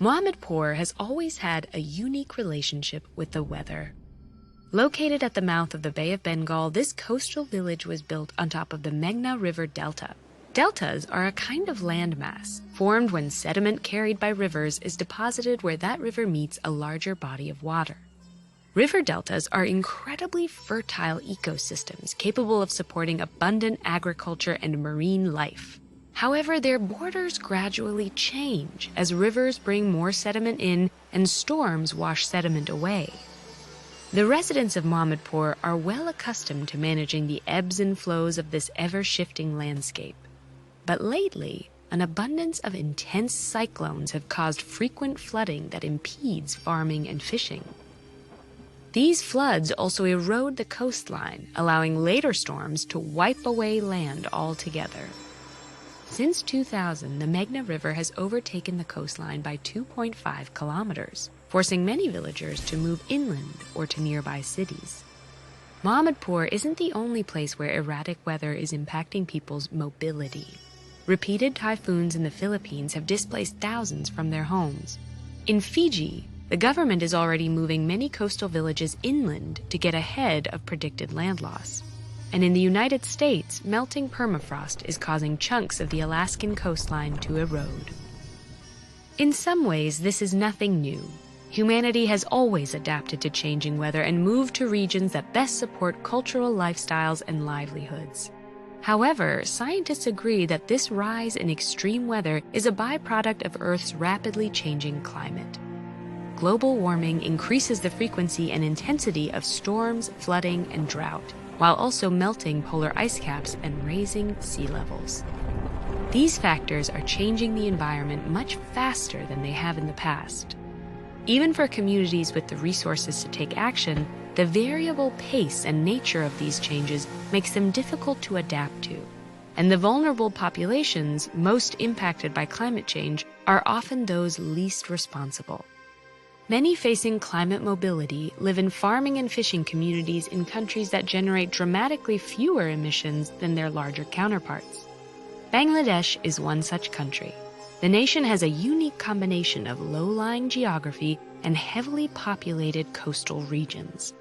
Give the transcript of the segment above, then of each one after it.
Mohammedpur has always had a unique relationship with the weather. Located at the mouth of the Bay of Bengal, this coastal village was built on top of the Meghna River Delta. Deltas are a kind of landmass formed when sediment carried by rivers is deposited where that river meets a larger body of water. River deltas are incredibly fertile ecosystems capable of supporting abundant agriculture and marine life. However, their borders gradually change as rivers bring more sediment in and storms wash sediment away. The residents of Mohammedpur are well accustomed to managing the ebbs and flows of this ever-shifting landscape. But lately, an abundance of intense cyclones have caused frequent flooding that impedes farming and fishing. These floods also erode the coastline, allowing later storms to wipe away land altogether. Since 2000, the Meghna River has overtaken the coastline by 2.5 kilometers, forcing many villagers to move inland or to nearby cities. Mohammedpur isn't the only place where erratic weather is impacting people's mobility. Repeated typhoons in the Philippines have displaced thousands from their homes. In Fiji, the government is already moving many coastal villages inland to get ahead of predicted land loss. And in the United States, melting permafrost is causing chunks of the Alaskan coastline to erode. In some ways, this is nothing new. Humanity has always adapted to changing weather and moved to regions that best support cultural lifestyles and livelihoods. However, scientists agree that this rise in extreme weather is a byproduct of Earth's rapidly changing climate. Global warming increases the frequency and intensity of storms, flooding, and drought, while also melting polar ice caps and raising sea levels. These factors are changing the environment much faster than they have in the past. Even for communities with the resources to take action, the variable pace and nature of these changes makes them difficult to adapt to. And the vulnerable populations most impacted by climate change are often those least responsible. Many facing climate mobility live in farming and fishing communities in countries that generate dramatically fewer emissions than their larger counterparts. Bangladesh is one such country. The nation has a unique combination of low-lying geography and heavily populated coastal regions.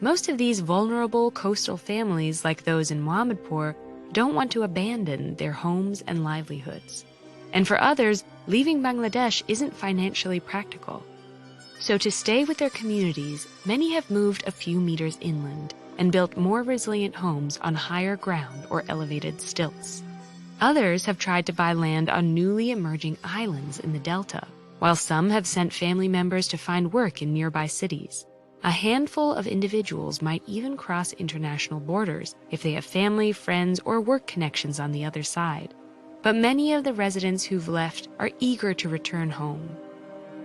Most of these vulnerable coastal families, like those in Mohammedpur, don't want to abandon their homes and livelihoods. And for others, leaving Bangladesh isn't financially practical. So to stay with their communities, many have moved a few meters inland and built more resilient homes on higher ground or elevated stilts. Others have tried to buy land on newly emerging islands in the delta, while some have sent family members to find work in nearby cities. A handful of individuals might even cross international borders if they have family, friends, or work connections on the other side. But many of the residents who've left are eager to return home.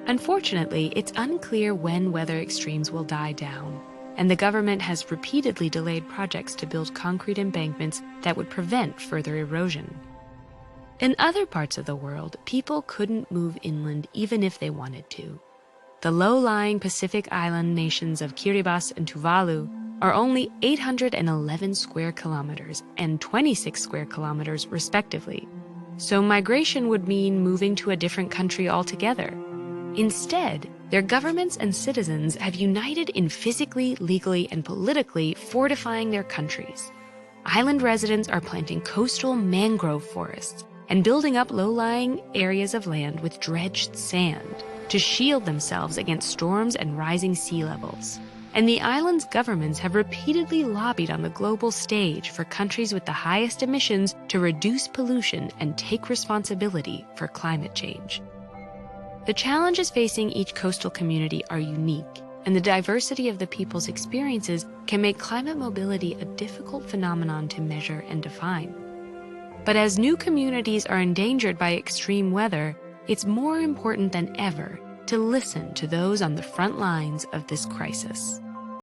Unfortunately, it's unclear when weather extremes will die down, and the government has repeatedly delayed projects to build concrete embankments that would prevent further erosion. In other parts of the world, people couldn't move inland even if they wanted to. The low-lying Pacific island nations of Kiribati and Tuvalu are only 811 square kilometers and 26 square kilometers respectively. So migration would mean moving to a different country altogether. Instead, their governments and citizens have united in physically, legally, and politically fortifying their countries. Island residents are planting coastal mangrove forests and building up low-lying areas of land with dredged sand to shield themselves against storms and rising sea levels. And the island's governments have repeatedly lobbied on the global stage for countries with the highest emissions to reduce pollution and take responsibility for climate change. The challenges facing each coastal community are unique, and the diversity of the people's experiences can make climate mobility a difficult phenomenon to measure and define. But as new communities are endangered by extreme weather, it's more important than ever to listen to those on the front lines of this crisis.